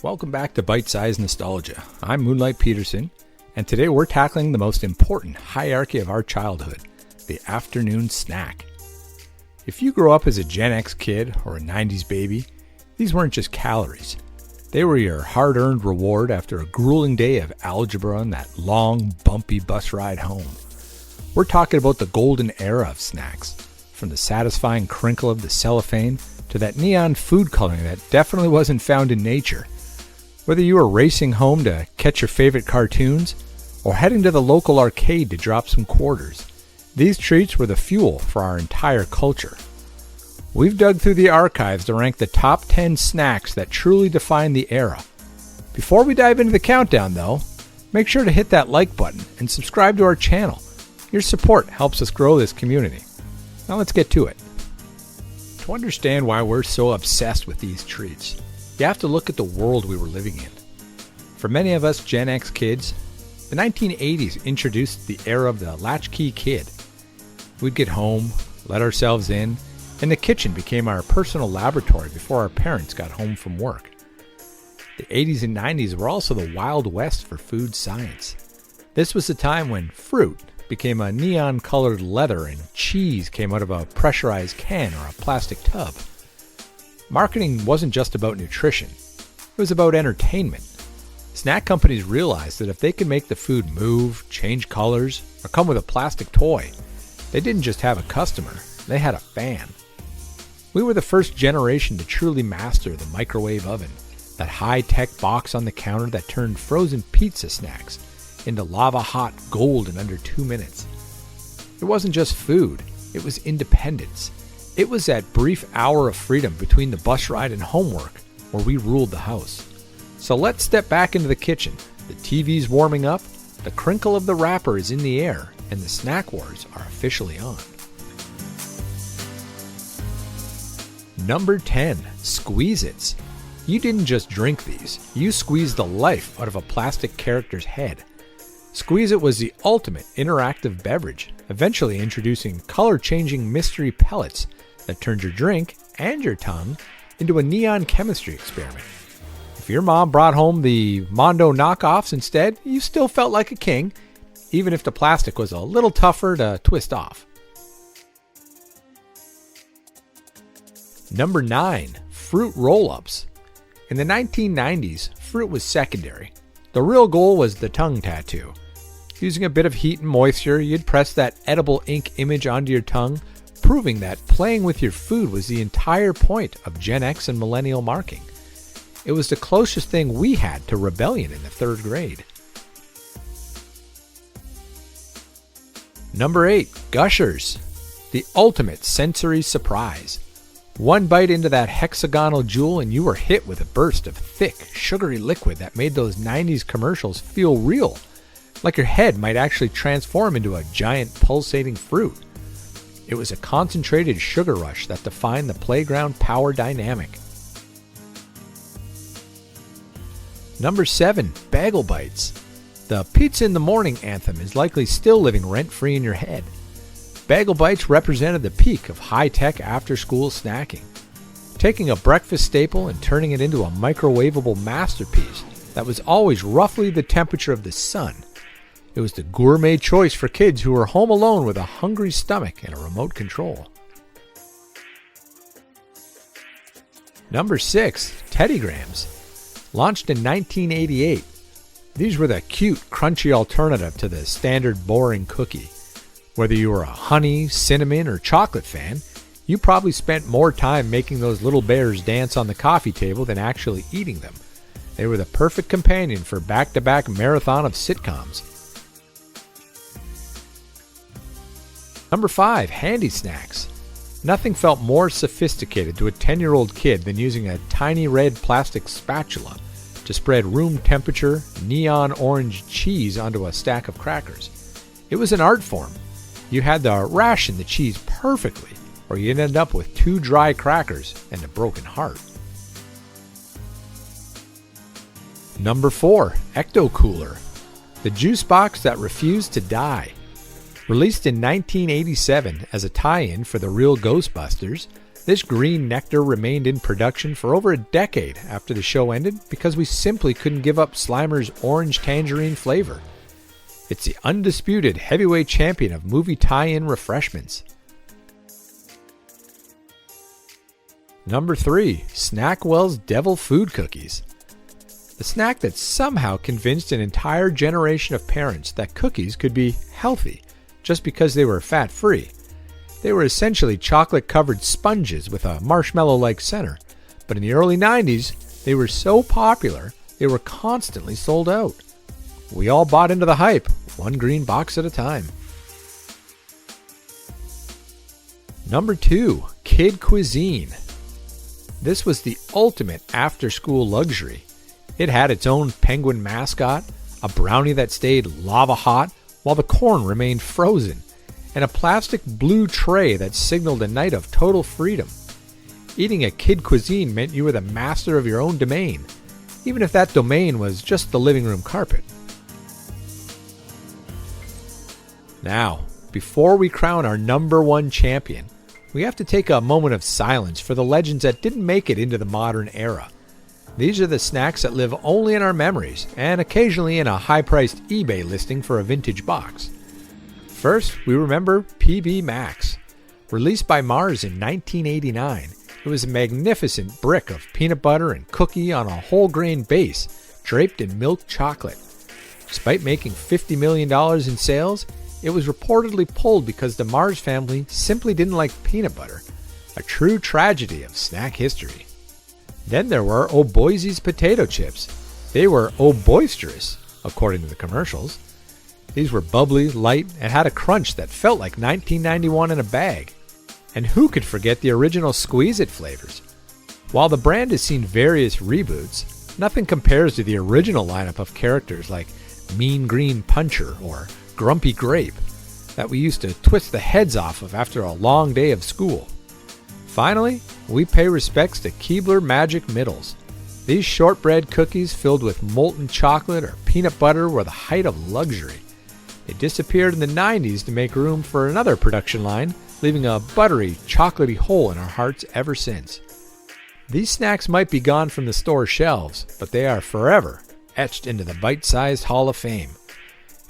Welcome back to Bite Size Nostalgia. I'm Moonlight Peterson, and today we're tackling the most important hierarchy of our childhood, the afternoon snack. If you grew up as a Gen X kid or a 90s baby, these weren't just calories. They were your hard-earned reward after a grueling day of algebra and that long, bumpy bus ride home. We're talking about the golden era of snacks, from the satisfying crinkle of the cellophane to that neon food coloring that definitely wasn't found in nature. Whether you were racing home to catch your favorite cartoons or heading to the local arcade to drop some quarters, these treats were the fuel for our entire culture. We've dug through the archives to rank the top 10 snacks that truly define the era. Before we dive into the countdown though, make sure to hit that like button and subscribe to our channel. Your support helps us grow this community. Now let's get to it. To understand why we're so obsessed with these treats, you have to look at the world we were living in. For many of us Gen X kids, the 1980s introduced the era of the latchkey kid. We'd get home, let ourselves in, and the kitchen became our personal laboratory before our parents got home from work. The 80s and 90s were also the Wild West for food science. This was the time when fruit became a neon-colored leather and cheese came out of a pressurized can or a plastic tub. Marketing wasn't just about nutrition, it was about entertainment. Snack companies realized that if they could make the food move, change colors, or come with a plastic toy, they didn't just have a customer, they had a fan. We were the first generation to truly master the microwave oven, that high-tech box on the counter that turned frozen pizza snacks into lava-hot gold in under 2 minutes. It wasn't just food, it was independence. It was that brief hour of freedom between the bus ride and homework where we ruled the house. So let's step back into the kitchen. The TV's warming up, the crinkle of the wrapper is in the air, and the snack wars are officially on. Number 10. Squeezits. You didn't just drink these, you squeezed the life out of a plastic character's head. Squeezit was the ultimate interactive beverage, eventually introducing color-changing mystery pellets that turned your drink and your tongue into a neon chemistry experiment. If your mom brought home the Mondo knockoffs instead, you still felt like a king, even if the plastic was a little tougher to twist off. Number 9. Fruit roll-ups. In the 1990s, fruit was secondary. The real goal was the tongue tattoo. Using a bit of heat and moisture, you'd press that edible ink image onto your tongue, proving that playing with your food was the entire point of Gen X and millennial marking. It was the closest thing we had to rebellion in the 3rd grade. Number 8. Gushers. The ultimate sensory surprise. One bite into that hexagonal jewel and you were hit with a burst of thick, sugary liquid that made those 90s commercials feel real, like your head might actually transform into a giant pulsating fruit. It was a concentrated sugar rush that defined the playground power dynamic. Number 7. Bagel bites. The pizza in the morning anthem is likely still living rent-free in your head. Bagel bites represented the peak of high-tech after-school snacking, taking a breakfast staple and turning it into a microwaveable masterpiece that was always roughly the temperature of the sun. It was the gourmet choice for kids who were home alone with a hungry stomach and a remote control. Number 6. Teddy Grahams. Launched in 1988, these were the cute, crunchy alternative to the standard boring cookie. Whether you were a honey, cinnamon, or chocolate fan, you probably spent more time making those little bears dance on the coffee table than actually eating them. They were the perfect companion for back-to-back marathon of sitcoms. Number 5. Handi-Snacks. Nothing felt more sophisticated to a 10-year-old kid than using a tiny red plastic spatula to spread room temperature, neon orange cheese onto a stack of crackers. It was an art form. You had to ration the cheese perfectly, or you'd end up with 2 dry crackers and a broken heart. Number 4. Ecto Cooler. The juice box that refused to die. Released in 1987 as a tie-in for the real Ghostbusters, This green nectar remained in production for over a decade after the show ended because we simply couldn't give up Slimer's orange tangerine flavor. It's the undisputed heavyweight champion of movie tie-in refreshments. Number 3. Snackwell's Devil Food Cookies. The snack that somehow convinced an entire generation of parents that cookies could be healthy just because they were fat-free. They were essentially chocolate-covered sponges with a marshmallow-like center, but in the early 90s, they were so popular they were constantly sold out. We all bought into the hype, one green box at a time. Number 2. Kid Cuisine. This was the ultimate after-school luxury. It had its own penguin mascot, a brownie that stayed lava hot while the corn remained frozen, and a plastic blue tray that signaled a night of total freedom. Eating a Kid Cuisine meant you were the master of your own domain, even if that domain was just the living room carpet. Now, before we crown our number 1 champion, we have to take a moment of silence for the legends that didn't make it into the modern era. These are the snacks that live only in our memories and occasionally in a high-priced eBay listing for a vintage box. First, we remember PB Max. Released by Mars in 1989, it was a magnificent brick of peanut butter and cookie on a whole grain base draped in milk chocolate. Despite making $50 million in sales, it was reportedly pulled because the Mars family simply didn't like peanut butter, a true tragedy of snack history. Then there were O'Boise's potato chips. They were O'Boisterous, according to the commercials. These were bubbly, light, and had a crunch that felt like 1991 in a bag. And who could forget the original Squeezit flavors? While the brand has seen various reboots, nothing compares to the original lineup of characters like Mean Green Puncher or Grumpy Grape that we used to twist the heads off of after a long day of school. Finally, we pay respects to Keebler Magic Middles. These shortbread cookies filled with molten chocolate or peanut butter were the height of luxury. They disappeared in the 90s to make room for another production line, leaving a buttery, chocolatey hole in our hearts ever since. These snacks might be gone from the store shelves, but they are forever etched into the bite-sized Hall of Fame.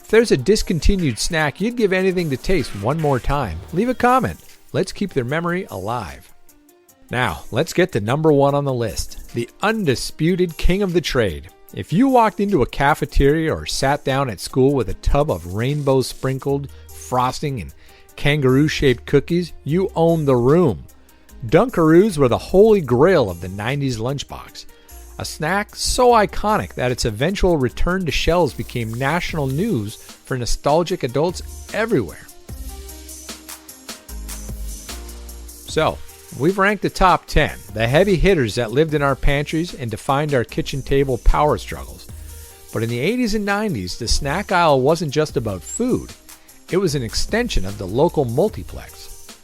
If there's a discontinued snack you'd give anything to taste one more time, leave a comment. Let's keep their memory alive. Now, let's get to number 1 on the list, the undisputed king of the trade. If you walked into a cafeteria or sat down at school with a tub of rainbow-sprinkled frosting and kangaroo-shaped cookies, you owned the room. Dunkaroos were the holy grail of the 90s lunchbox, a snack so iconic that its eventual return to shelves became national news for nostalgic adults everywhere. So, we've ranked the top 10, the heavy hitters that lived in our pantries and defined our kitchen table power struggles. But in the 80s and 90s, the snack aisle wasn't just about food. It was an extension of the local multiplex.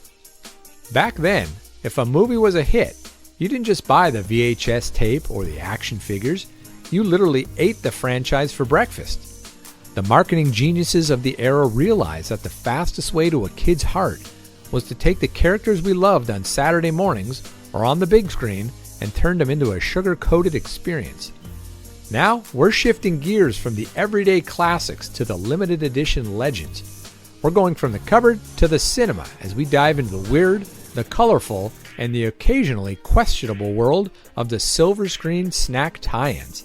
Back then, if a movie was a hit, you didn't just buy the VHS tape or the action figures, you literally ate the franchise for breakfast. The marketing geniuses of the era realized that the fastest way to a kid's heart was to take the characters we loved on Saturday mornings or on the big screen and turn them into a sugar-coated experience. Now, we're shifting gears from the everyday classics to the limited edition legends. We're going from the cupboard to the cinema as we dive into the weird, the colorful, and the occasionally questionable world of the silver screen snack tie-ins.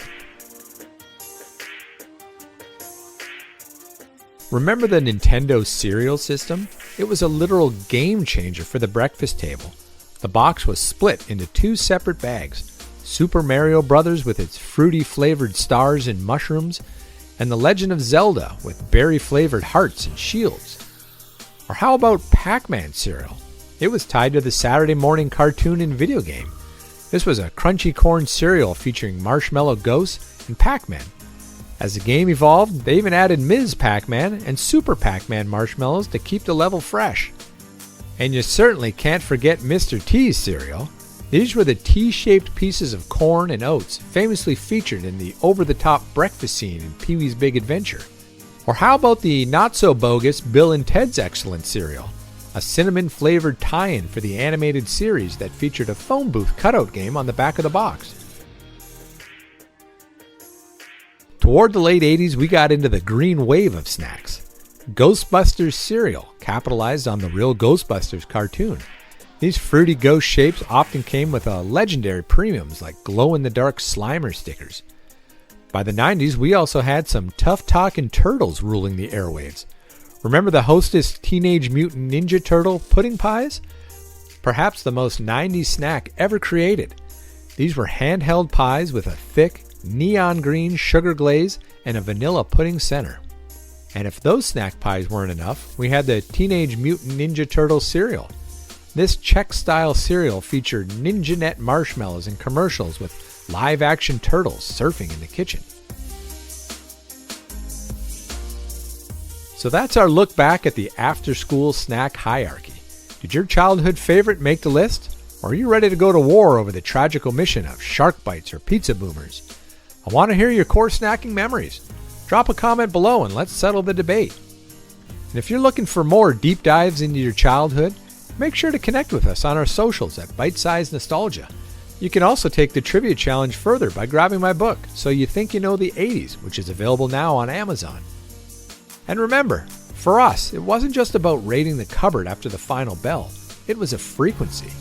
Remember the Nintendo cereal system? It was a literal game changer for the breakfast table. The box was split into 2 separate bags, Super Mario Bros. With its fruity flavored stars and mushrooms, and The Legend of Zelda with berry flavored hearts and shields. Or how about Pac-Man cereal? It was tied to the Saturday morning cartoon and video game. This was a crunchy corn cereal featuring marshmallow ghosts and Pac-Man. As the game evolved, they even added Ms. Pac-Man and Super Pac-Man marshmallows to keep the level fresh. And you certainly can't forget Mr. T's cereal. These were the T-shaped pieces of corn and oats famously featured in the over-the-top breakfast scene in Pee-wee's Big Adventure. Or how about the not-so-bogus Bill and Ted's Excellent cereal? a cinnamon-flavored tie-in for the animated series that featured a phone booth cutout game on the back of the box. Toward the late 80s, we got into the green wave of snacks. Ghostbusters cereal, capitalized on the real Ghostbusters cartoon. These fruity ghost shapes often came with legendary premiums like glow-in-the-dark Slimer stickers. By the 90s, we also had some tough-talking turtles ruling the airwaves. Remember the Hostess Teenage Mutant Ninja Turtle pudding pies? Perhaps the most 90s snack ever created. These were handheld pies with a thick, neon green sugar glaze and a vanilla pudding center. And if those snack pies weren't enough, we had the Teenage Mutant Ninja Turtle cereal. This Czech-style cereal featured Ninja-net marshmallows and commercials with live-action turtles surfing in the kitchen. So that's our look back at the after-school snack hierarchy. Did your childhood favorite make the list? Or are you ready to go to war over the tragic omission of Shark Bites or Pizza Boomers? I want to hear your core snacking memories. Drop a comment below and let's settle the debate. And if you're looking for more deep dives into your childhood, make sure to connect with us on our socials at Bite Size Nostalgia. You can also take the trivia challenge further by grabbing my book, So You Think You Know the 80s, which is available now on Amazon. And remember, for us, it wasn't just about raiding the cupboard after the final bell. It was a frequency.